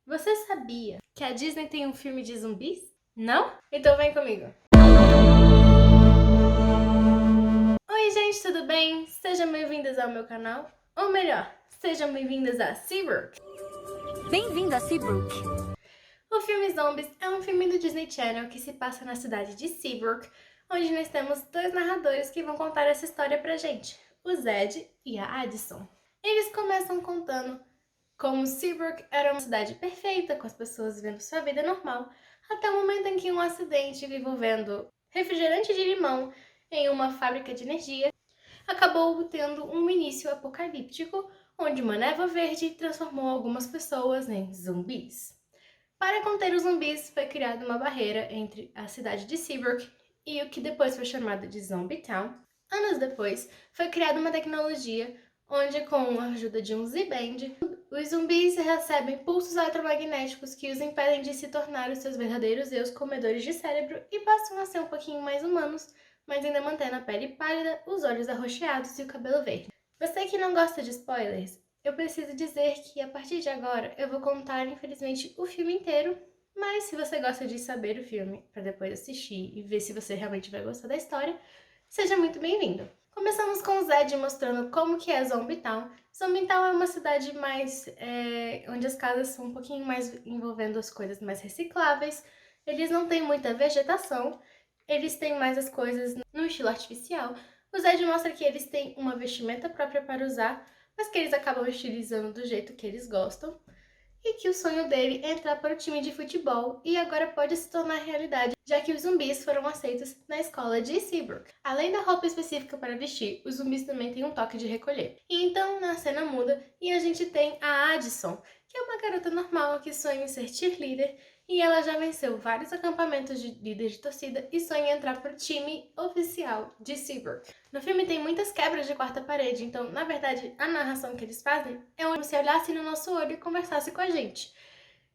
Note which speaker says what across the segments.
Speaker 1: Você sabia que a Disney tem um filme de zumbis? Não? Então vem comigo! Oi gente, tudo bem? Sejam bem-vindas ao meu canal. Ou melhor, sejam bem-vindas a Seabrook.
Speaker 2: Bem-vindo a Seabrook.
Speaker 1: O filme Zombies é um filme do Disney Channel que se passa na cidade de Seabrook, onde nós temos dois narradores que vão contar essa história pra gente, o Zed e a Addison. Eles começam contando como Seabrook era uma cidade perfeita, com as pessoas vivendo sua vida normal, até o momento em que um acidente envolvendo refrigerante de limão em uma fábrica de energia acabou tendo um início apocalíptico, onde uma névoa verde transformou algumas pessoas em zumbis. Para conter os zumbis, foi criada uma barreira entre a cidade de Seabrook e o que depois foi chamado de Zombie Town. Anos depois, foi criada uma tecnologia onde, com a ajuda de um Z-Band, os zumbis recebem pulsos eletromagnéticos que os impedem de se tornar os seus verdadeiros eus comedores de cérebro e passam a ser um pouquinho mais humanos, mas ainda mantendo a pele pálida, os olhos arroxeados e o cabelo verde. Você que não gosta de spoilers, eu preciso dizer que a partir de agora eu vou contar, infelizmente, o filme inteiro, mas se você gosta de saber o filme para depois assistir e ver se você realmente vai gostar da história, seja muito bem-vindo! Começamos com o Zed mostrando como que é Zombie Town. Zombie Town é uma cidade mais onde as casas são um pouquinho mais envolvendo as coisas mais recicláveis. Eles não têm muita vegetação, eles têm mais as coisas no estilo artificial. O Zed mostra que eles têm uma vestimenta própria para usar, mas que eles acabam estilizando do jeito que eles gostam, e que o sonho dele é entrar para o time de futebol e agora pode se tornar realidade, já que os zumbis foram aceitos na escola de Seabrook. Além da roupa específica para vestir, os zumbis também têm um toque de recolher. E então, na cena muda, e a gente tem a Addison, que é uma garota normal que sonha em ser cheerleader, e ela já venceu vários acampamentos de líder de torcida e sonha em entrar para o time oficial de Seabrook. No filme tem muitas quebras de quarta parede, então, na verdade, a narração que eles fazem é onde você olhasse no nosso olho e conversasse com a gente.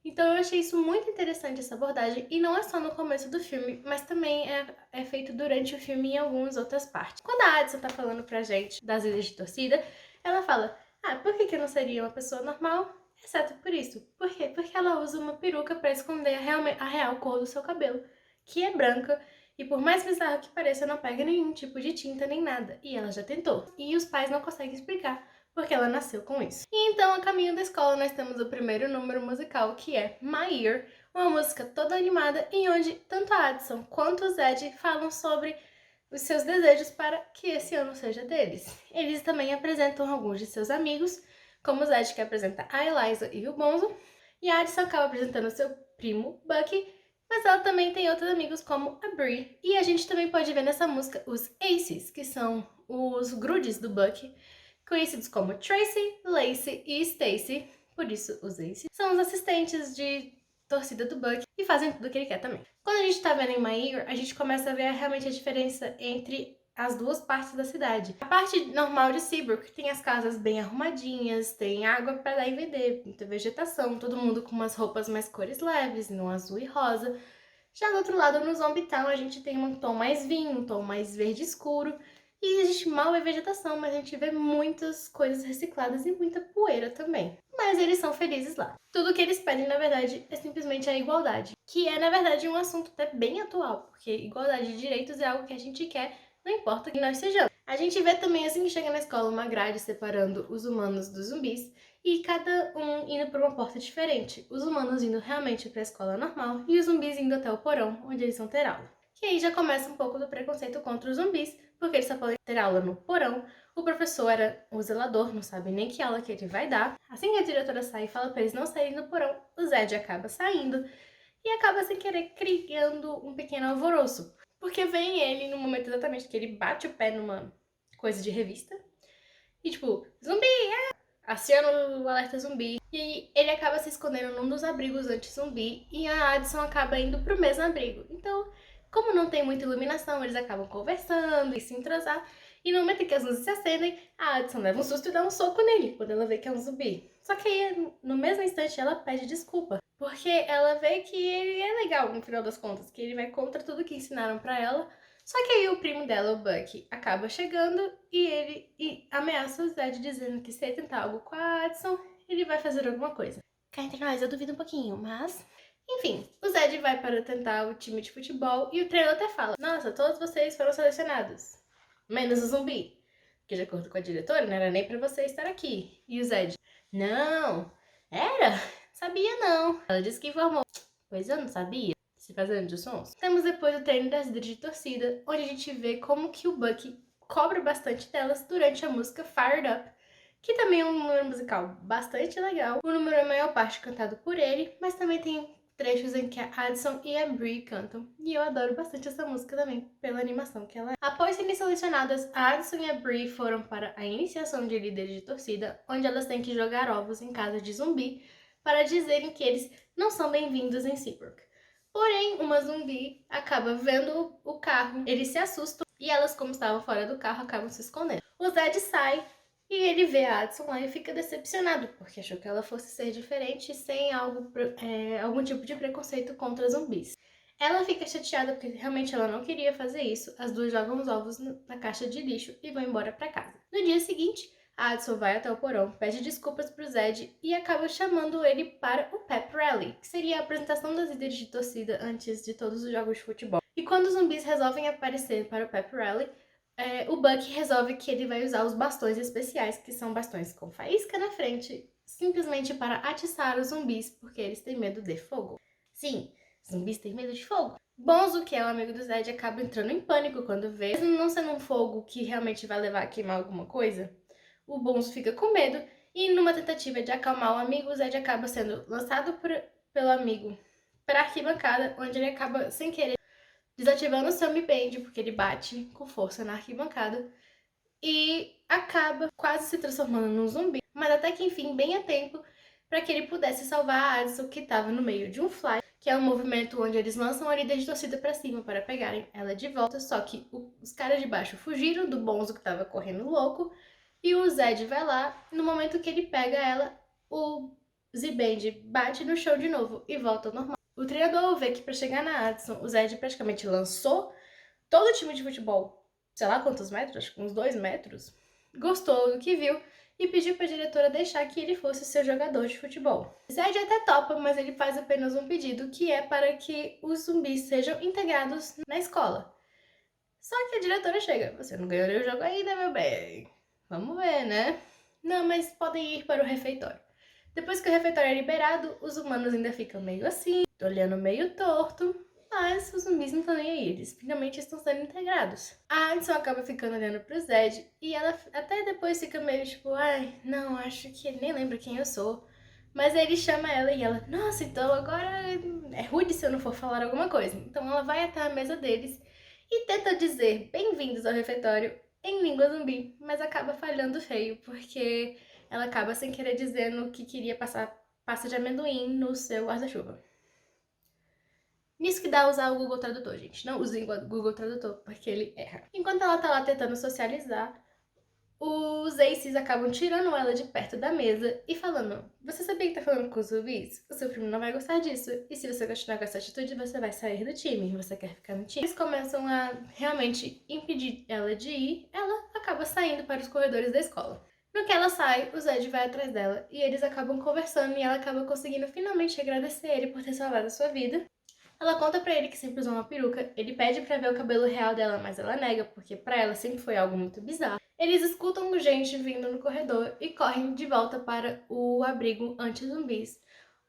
Speaker 1: Então eu achei isso muito interessante, essa abordagem, e não é só no começo do filme, mas também é feito durante o filme em algumas outras partes. Quando a Addison tá falando pra gente das ilhas de torcida, ela fala, por que eu não seria uma pessoa normal? Exceto por isso. Por quê? Porque ela usa uma peruca pra esconder a real cor do seu cabelo, que é branca, e por mais bizarro que pareça, não pega nenhum tipo de tinta nem nada, e ela já tentou. E os pais não conseguem explicar porque ela nasceu com isso. E então, a caminho da escola, nós temos o primeiro número musical, que é My Year, uma música toda animada, em onde tanto a Addison quanto o Zed falam sobre os seus desejos para que esse ano seja deles. Eles também apresentam alguns de seus amigos, como o Zed, que apresenta a Eliza e o Bonzo, e a Addison acaba apresentando seu primo, Bucky, mas ela também tem outros amigos como a Brie. E a gente também pode ver nessa música os Aces, que são os grudes do Bucky, conhecidos como Tracy, Lacey e Stacy, por isso os Aces, são os assistentes de torcida do Bucky e fazem tudo o que ele quer também. Quando a gente tá vendo em My Year, a gente começa a ver realmente a diferença entre as duas partes da cidade. A parte normal de Seabrook tem as casas bem arrumadinhas, tem água para dar e vender, muita vegetação, todo mundo com umas roupas mais cores leves, no azul e rosa. Já do outro lado, no Zombie Town, a gente tem um tom mais vinho, um tom mais verde escuro, e a gente mal vê vegetação, mas a gente vê muitas coisas recicladas e muita poeira também. Mas eles são felizes lá. Tudo que eles pedem, na verdade, é simplesmente a igualdade, que é, na verdade, um assunto até bem atual, porque igualdade de direitos é algo que a gente quer, não importa quem nós sejamos. A gente vê também, assim que chega na escola, uma grade separando os humanos dos zumbis, e cada um indo para uma porta diferente. Os humanos indo realmente para a escola normal, e os zumbis indo até o porão, onde eles vão ter aula. E aí já começa um pouco do preconceito contra os zumbis, porque eles só podem ter aula no porão. O professor era o zelador, não sabe nem que aula que ele vai dar. Assim que a diretora sai e fala para eles não saírem do porão, o Zed acaba saindo e acaba sem querer criando um pequeno alvoroço. Porque vem ele no momento exatamente que ele bate o pé numa coisa de revista e tipo, zumbi, aciona o alerta zumbi. E aí ele acaba se escondendo num dos abrigos anti-zumbi e a Addison acaba indo pro mesmo abrigo. Então, como não tem muita iluminação, eles acabam conversando e se entrosar. E no momento em que as luzes se acendem, a Addison leva um susto e dá um soco nele, quando ela vê que é um zumbi. Só que aí, no mesmo instante, ela pede desculpa. Porque ela vê que ele é legal, no final das contas, que ele vai contra tudo que ensinaram pra ela. Só que aí o primo dela, o Bucky, acaba chegando e ele ameaça o Zed dizendo que se ele tentar algo com a Addison, ele vai fazer alguma coisa. Cá entre nós, eu duvido um pouquinho, mas... Enfim, o Zed vai para tentar o time de futebol e o treinador até fala: nossa, todos vocês foram selecionados, menos o zumbi. Que de acordo com a diretora, não era nem pra você estar aqui. E o Zed: não, era? Sabia não. Ela disse que informou. Pois eu não sabia. Se fazendo de sons. Temos depois o treino das líderes de torcida, onde a gente vê como que o Bucky cobra bastante delas durante a música Fired Up, que também é um número musical bastante legal. O número é a maior parte cantado por ele, mas também tem trechos em que a Addison e a Brie cantam. E eu adoro bastante essa música também, pela animação que ela é. Após serem selecionadas, a Addison e a Brie foram para a iniciação de líderes de torcida, onde elas têm que jogar ovos em casa de zumbi para dizerem que eles não são bem-vindos em Seabrook. Porém, uma zumbi acaba vendo o carro, eles se assustam e elas, como estavam fora do carro, acabam se escondendo. O Zed sai e ele vê a Addison lá e fica decepcionado, porque achou que ela fosse ser diferente sem algum tipo de preconceito contra zumbis. Ela fica chateada porque realmente ela não queria fazer isso. As duas jogam os ovos na caixa de lixo e vão embora para casa. No dia seguinte, a Addison vai até o porão, pede desculpas pro Zed e acaba chamando ele para o Pep Rally, que seria a apresentação das líderes de torcida antes de todos os jogos de futebol. E quando os zumbis resolvem aparecer para o Pep Rally, o Bucky resolve que ele vai usar os bastões especiais, que são bastões com faísca na frente, simplesmente para atiçar os zumbis, porque eles têm medo de fogo. Sim, zumbis têm medo de fogo. Bonzo, que é o amigo do Zed, acaba entrando em pânico quando vê, mesmo não sendo um fogo que realmente vai levar a queimar alguma coisa, o Bonzo fica com medo e, numa tentativa de acalmar o amigo, o Zed acaba sendo lançado pelo amigo para a arquibancada, onde ele acaba, sem querer, desativando o Sammy Band, porque ele bate com força na arquibancada e acaba quase se transformando num zumbi, mas até que enfim, bem a tempo para que ele pudesse salvar a Addison, que estava no meio de um fly, que é um movimento onde eles lançam a líder de torcida para cima para pegarem ela de volta, só que os caras de baixo fugiram do Bonzo que estava correndo louco, e o Zed vai lá, no momento que ele pega ela, o Z-Band bate no chão de novo e volta ao normal. O treinador vê que para chegar na Addison, o Zed praticamente lançou todo o time de futebol, sei lá quantos metros, acho que uns 2 metros, gostou do que viu e pediu para a diretora deixar que ele fosse seu jogador de futebol. Zed até topa, mas ele faz apenas um pedido, que é para que os zumbis sejam integrados na escola. Só que a diretora chega: você não ganhou nenhum jogo ainda, meu bem. Vamos ver, né? Não, mas podem ir para o refeitório. Depois que o refeitório é liberado, os humanos ainda ficam meio assim, olhando meio torto, mas os zumbis não estão nem aí, eles finalmente estão sendo integrados. A Addison acaba ficando olhando pro Zed e ela até depois fica meio tipo, ai, não, acho que ele nem lembra quem eu sou. Mas aí ele chama ela e ela, nossa, então agora é rude se eu não for falar alguma coisa. Então ela vai até a mesa deles e tenta dizer bem-vindos ao refeitório em língua zumbi, mas acaba falhando feio, porque ela acaba sem querer dizendo que queria passar pasta de amendoim no seu guarda-chuva. Nisso que dá usar o Google Tradutor, gente. Não usem o Google Tradutor, porque ele erra. Enquanto ela tá lá tentando socializar, os Aces acabam tirando ela de perto da mesa e falando: você sabia que tá falando com os zumbis? O seu primo não vai gostar disso. E se você continuar com essa atitude, você vai sair do time. Você quer ficar no time? Eles começam a realmente impedir ela de ir. Ela acaba saindo para os corredores da escola. No que ela sai, o Zed vai atrás dela e eles acabam conversando e ela acaba conseguindo finalmente agradecer ele por ter salvado a sua vida. Ela conta pra ele que sempre usou uma peruca, ele pede pra ver o cabelo real dela, mas ela nega, porque pra ela sempre foi algo muito bizarro. Eles escutam gente vindo no corredor e correm de volta para o abrigo anti-zumbis,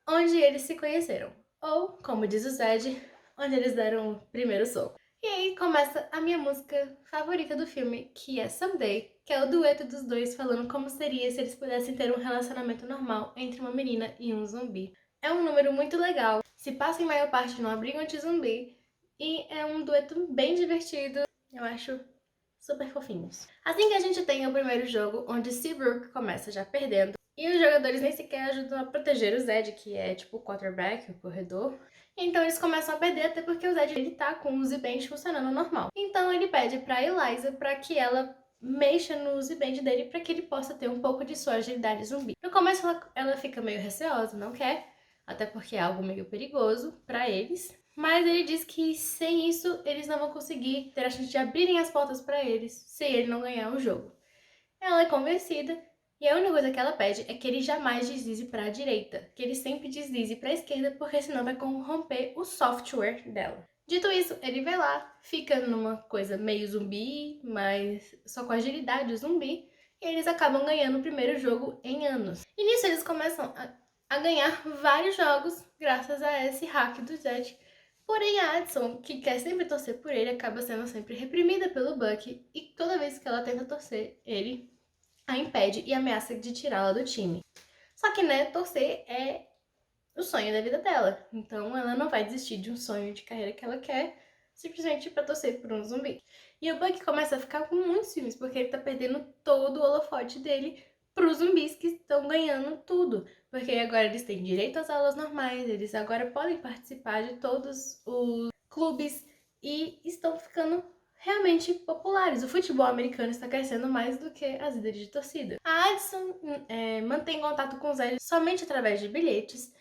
Speaker 1: onde eles se conheceram. Ou, como diz o Zed, onde eles deram o primeiro soco. E aí começa a minha música favorita do filme, que é Someday, que é o dueto dos dois falando como seria se eles pudessem ter um relacionamento normal entre uma menina e um zumbi. É um número muito legal, se passa em maior parte no abrigo anti-zumbi e é um dueto bem divertido, eu acho super fofinhos. Assim que a gente tem o primeiro jogo, onde Seabrook começa já perdendo e os jogadores nem sequer ajudam a proteger o Zed, que é tipo o quarterback, o corredor. Então eles começam a perder até porque o Zed ele tá com o Z-Band funcionando normal. Então ele pede pra Eliza pra que ela mexa no Z-Band dele pra que ele possa ter um pouco de sua agilidade zumbi. No começo ela fica meio receosa, não quer, até porque é algo meio perigoso pra eles. Mas ele diz que sem isso eles não vão conseguir ter a chance de abrirem as portas pra eles se ele não ganhar o jogo. Ela é convencida E a única coisa que ela pede é que ele jamais deslize para a direita, que ele sempre deslize para a esquerda, porque senão vai corromper o software dela. Dito isso, ele vai lá, fica numa coisa meio zumbi, mas só com agilidade zumbi, e eles acabam ganhando o primeiro jogo em anos. E nisso eles começam a ganhar vários jogos graças a esse hack do Zed. Porém, a Addison, que quer sempre torcer por ele, acaba sendo sempre reprimida pelo Bucky, e toda vez que ela tenta torcer, ele a impede e ameaça de tirá-la do time. Só que, né, torcer é o sonho da vida dela. Então ela não vai desistir de um sonho de carreira que ela quer simplesmente pra torcer por um zumbi. E o Bucky começa a ficar com muitos ciúmes, porque ele tá perdendo todo o holofote dele pros zumbis que estão ganhando tudo. Porque agora eles têm direito às aulas normais, eles agora podem participar de todos os clubes e estão ficando realmente populares. O futebol americano está crescendo mais do que as líderes de torcida. A Addison mantém contato com os Zed somente através de bilhetes.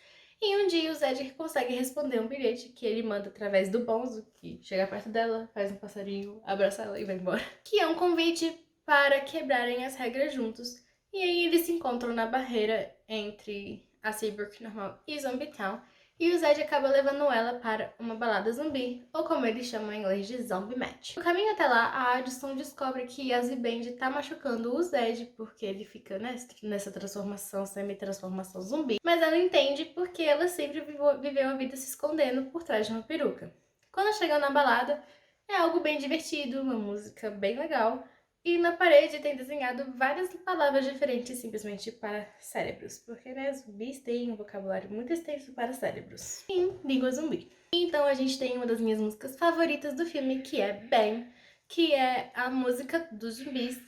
Speaker 1: E um dia o Zed consegue responder um bilhete que ele manda através do Bonzo, que chega perto dela, faz um passarinho, abraça ela e vai embora. Que é um convite para quebrarem as regras juntos. E aí eles se encontram na barreira entre a Seabrook normal e Zombie Town. E o Zed acaba levando ela para uma balada zumbi, ou como eles chamam em inglês de Zombie Match. No caminho até lá, a Addison descobre que a Z-Band tá machucando o Zed, porque ele fica nessa transformação, semi-transformação zumbi. Mas ela entende porque ela sempre viveu a vida se escondendo por trás de uma peruca. Quando chegam na balada, é algo bem divertido, uma música bem legal. E na parede tem desenhado várias palavras diferentes simplesmente para cérebros, porque né, zumbis têm um vocabulário muito extenso para cérebros em língua zumbi. Então a gente tem uma das minhas músicas favoritas do filme, que é Bang, que é a música dos zumbis,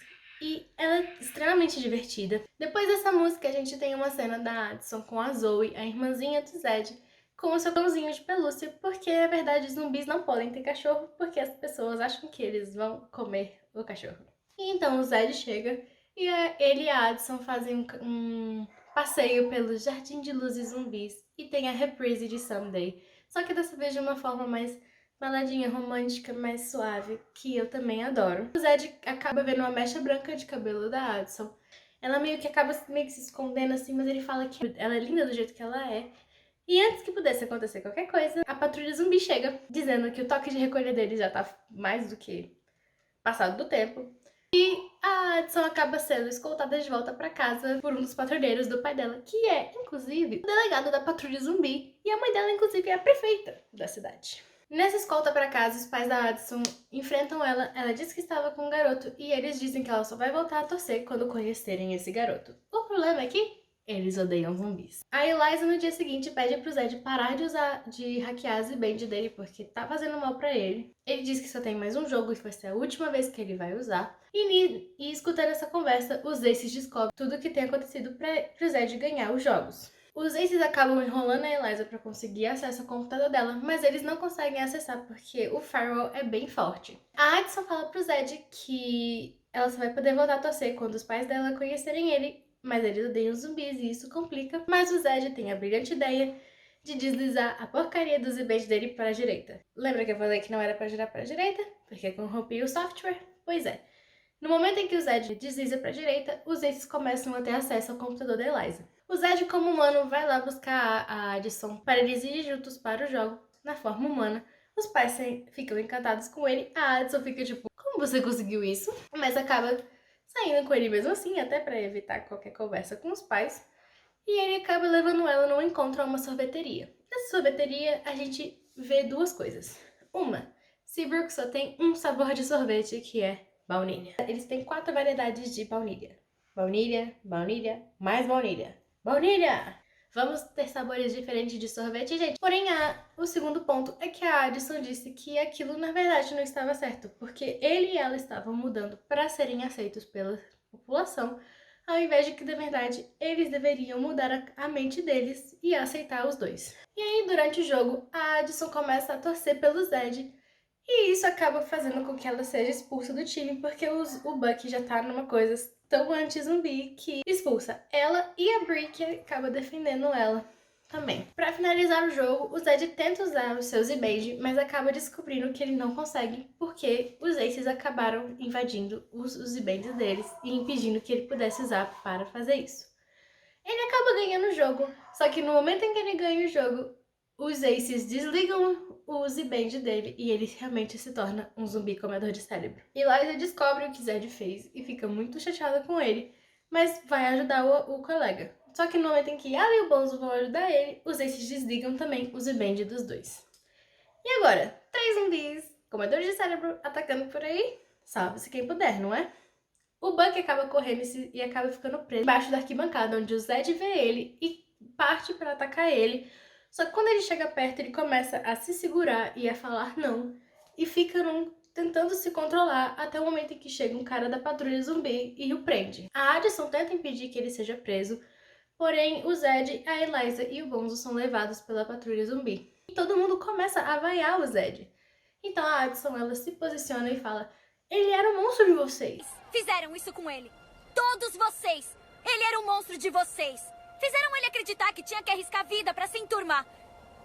Speaker 1: e ela é extremamente divertida. Depois dessa música a gente tem uma cena da Addison com a Zoe, a irmãzinha do Zed, com o seu cãozinho de pelúcia, porque na verdade os zumbis não podem ter cachorro, porque as pessoas acham que eles vão comer o cachorro. E então o Zed chega e ele e a Addison fazem um passeio pelo Jardim de Luzes Zumbis e tem a reprise de Someday. Só que dessa vez de uma forma mais baladinha, romântica, mais suave, que eu também adoro. O Zed acaba vendo uma mecha branca de cabelo da Addison. Ela meio que acaba meio que se escondendo assim, mas ele fala que ela é linda do jeito que ela é. E antes que pudesse acontecer qualquer coisa, a patrulha zumbi chega, dizendo que o toque de recolher deles já tá mais do que passado do tempo. E a Addison acaba sendo escoltada de volta para casa por um dos patrulheiros do pai dela, que é, inclusive, o delegado da patrulha zumbi. E a mãe dela, inclusive, é a prefeita da cidade. Nessa escolta para casa, os pais da Addison enfrentam ela. Ela diz que estava com um garoto e eles dizem que ela só vai voltar a torcer quando conhecerem esse garoto. O problema é que eles odeiam zumbis. A Eliza no dia seguinte pede pro Zed parar de hackear a Z-Band dele porque tá fazendo mal pra ele. Ele diz que só tem mais um jogo e vai ser a última vez que ele vai usar. E escutando essa conversa, os Aces descobrem tudo o que tem acontecido pro Zed ganhar os jogos. Os Aces acabam enrolando a Eliza pra conseguir acesso ao computador dela, mas eles não conseguem acessar porque o firewall é bem forte. A Addison fala pro Zed que ela só vai poder voltar a torcer quando os pais dela conhecerem ele, mas eles odeiam zumbis e isso complica. Mas o Zed tem a brilhante ideia de deslizar a porcaria do Z-Band dele para a direita. Lembra que eu falei que não era para girar para a direita? Porque corrompia o software? Pois é. No momento em que o Zed desliza para a direita, os Aces começam a ter acesso ao computador da Eliza. O Zed, como humano, vai lá buscar a Addison para eles irem juntos para o jogo, na forma humana. Os pais ficam encantados com ele, a Addison fica tipo, como você conseguiu isso? Mas acaba saindo com ele mesmo assim, até para evitar qualquer conversa com os pais. E ele acaba levando ela num encontro a uma sorveteria. Nessa sorveteria, a gente vê duas coisas. Uma, Seabrook só tem um sabor de sorvete, que é baunilha. Eles têm 4 variedades de baunilha. Baunilha, baunilha, mais baunilha. Baunilha! Vamos ter sabores diferentes de sorvete, gente. Porém, o segundo ponto é que a Addison disse que aquilo na verdade não estava certo, porque ele e ela estavam mudando para serem aceitos pela população, ao invés de que, na verdade, eles deveriam mudar a mente deles e aceitar os dois. E aí, durante o jogo, a Addison começa a torcer pelo Zed, e isso acaba fazendo com que ela seja expulsa do time, porque o Bucky já tá numa coisa tão anti-zumbi que expulsa ela e a Brie, que acaba defendendo ela também. Pra finalizar o jogo, o Zed tenta usar o seu Z-Band, mas acaba descobrindo que ele não consegue, porque os Aces acabaram invadindo os Z-Bands deles e impedindo que ele pudesse usar para fazer isso. Ele acaba ganhando o jogo, só que no momento em que ele ganha o jogo, os Aces desligam o Z-Band dele e ele realmente se torna um zumbi comedor de cérebro. Eliza descobre o que Zed fez e fica muito chateada com ele, mas vai ajudar o colega. Só que no momento em que ela e o Bonzo vão ajudar ele, os Aces desligam também o Z-Band dos dois. E agora, 3 zumbis, comedores de cérebro, atacando por aí? Salve-se quem puder, não é? O Buck acaba correndo e acaba ficando preso embaixo da arquibancada, onde o Zed vê ele e parte para atacar ele. Só que quando ele chega perto, ele começa a se segurar e a falar não. E fica tentando se controlar até o momento em que chega um cara da patrulha zumbi e o prende. A Addison tenta impedir que ele seja preso, porém o Zed, a Eliza e o Bonzo são levados pela patrulha zumbi. E todo mundo começa a vaiar o Zed. Então a Addison, ela se posiciona e fala: ele era um monstro de vocês.
Speaker 2: Fizeram isso com ele. Todos vocês. Ele era um monstro de vocês. Fizeram ele acreditar que tinha que arriscar a vida pra se enturmar.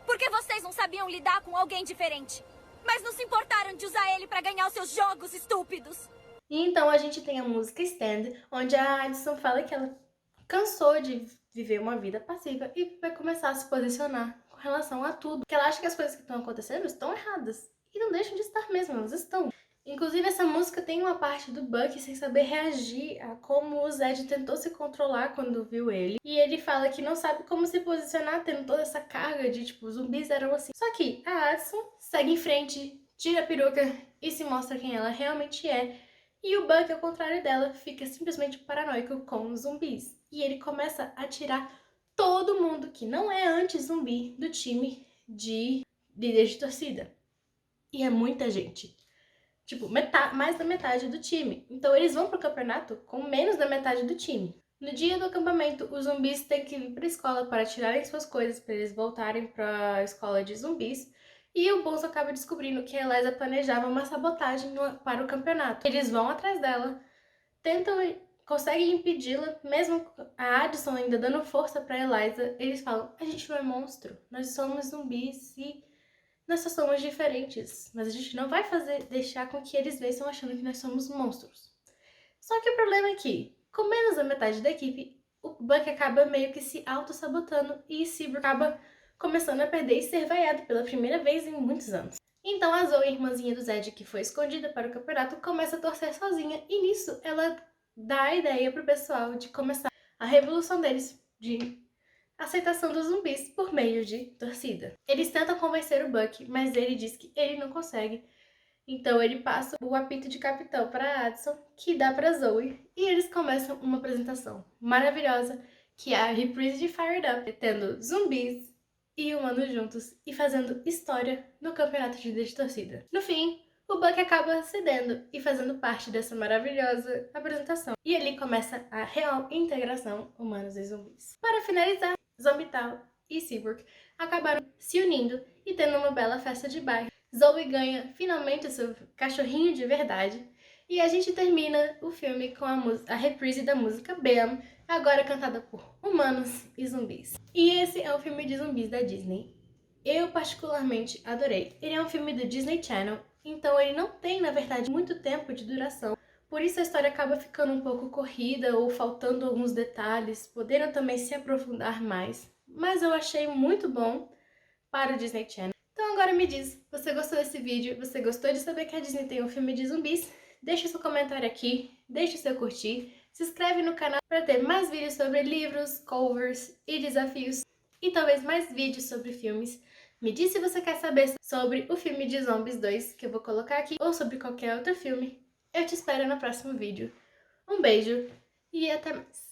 Speaker 2: Porque vocês não sabiam lidar com alguém diferente. Mas não se importaram de usar ele pra ganhar os seus jogos estúpidos.
Speaker 1: E então a gente tem a música Stand, onde a Addison fala que ela cansou de viver uma vida passiva e vai começar a se posicionar com relação a tudo. Porque ela acha que as coisas que estão acontecendo estão erradas. E não deixam de estar mesmo, elas estão. Inclusive, essa música tem uma parte do Buck sem saber reagir a como o Zed tentou se controlar quando viu ele. E ele fala que não sabe como se posicionar, tendo toda essa carga de, tipo, zumbis eram assim. Só que a Addison segue em frente, tira a peruca e se mostra quem ela realmente é. E o Buck, ao contrário dela, fica simplesmente paranoico com os zumbis. E ele começa a tirar todo mundo que não é anti-zumbi do time de líder de torcida. E é muita gente. Tipo, mais da metade do time. Então eles vão pro campeonato com menos da metade do time. No dia do acampamento, os zumbis têm que vir pra escola para tirarem suas coisas, para eles voltarem pra escola de zumbis. E o Bonzo acaba descobrindo que a Eliza planejava uma sabotagem para o campeonato. Eles vão atrás dela, conseguem impedi-la, mesmo a Addison ainda dando força pra Eliza. Eles falam: a gente não é monstro, nós somos zumbis e nós só somos diferentes, mas a gente não vai deixar com que eles vençam achando que nós somos monstros. Só que o problema é que, com menos da metade da equipe, o Buck acaba meio que se auto-sabotando e Seabrook acaba começando a perder e ser vaiado pela primeira vez em muitos anos. Então a Zoe, irmãzinha do Zed, que foi escondida para o campeonato, começa a torcer sozinha e nisso ela dá a ideia pro pessoal de começar a revolução deles de aceitação dos zumbis por meio de torcida. Eles tentam convencer o Buck, mas ele diz que ele não consegue. Então ele passa o apito de capitão para Addison, que dá para Zoe, e eles começam uma apresentação maravilhosa, que é a reprise de Fired Up, tendo zumbis e humanos juntos e fazendo história no campeonato de torcida. No fim, o Buck acaba cedendo e fazendo parte dessa maravilhosa apresentação. E ali começa a real integração humanos e zumbis. Para finalizar, Zombital e Seabrook acabaram se unindo e tendo uma bela festa de bairro. Zoe ganha finalmente o seu cachorrinho de verdade. E a gente termina o filme com a reprise da música Bam, agora cantada por humanos e zumbis. E esse é o filme de zumbis da Disney. Eu particularmente adorei. Ele é um filme do Disney Channel, então ele não tem, na verdade, muito tempo de duração. Por isso a história acaba ficando um pouco corrida ou faltando alguns detalhes, podendo também se aprofundar mais. Mas eu achei muito bom para o Disney Channel. Então agora me diz, você gostou desse vídeo? Você gostou de saber que a Disney tem um filme de zumbis? Deixe seu comentário aqui, deixe seu curtir, se inscreve no canal para ter mais vídeos sobre livros, covers e desafios. E talvez mais vídeos sobre filmes. Me diz se você quer saber sobre o filme de Zombies 2, que eu vou colocar aqui, ou sobre qualquer outro filme. Eu te espero no próximo vídeo. Um beijo e até mais!